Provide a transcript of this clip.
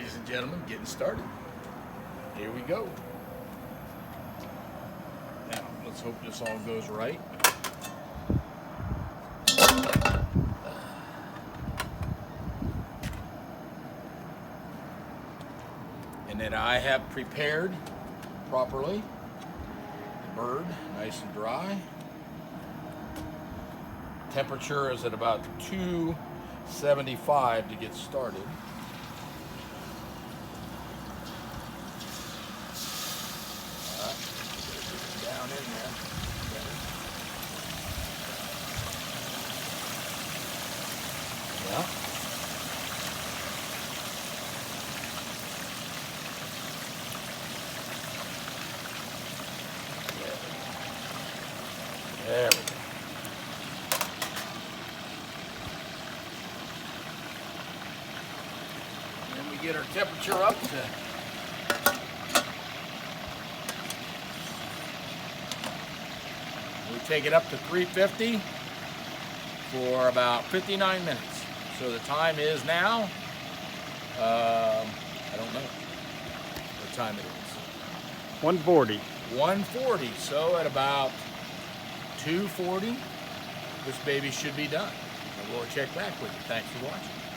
ladies and gentlemen, getting started. Here we go. Now, let's hope this all goes right. And then I have prepared properly the bird, nice and dry. Temperature is at about 275 to get started. Down in there. Yeah. There we go. Then we get our temperature up to we take it up to 350 for about 59 minutes. So the time is now, I don't know what time it is. 140. 140. So at about 240, this baby should be done. And we'll check back with you. Thanks for watching.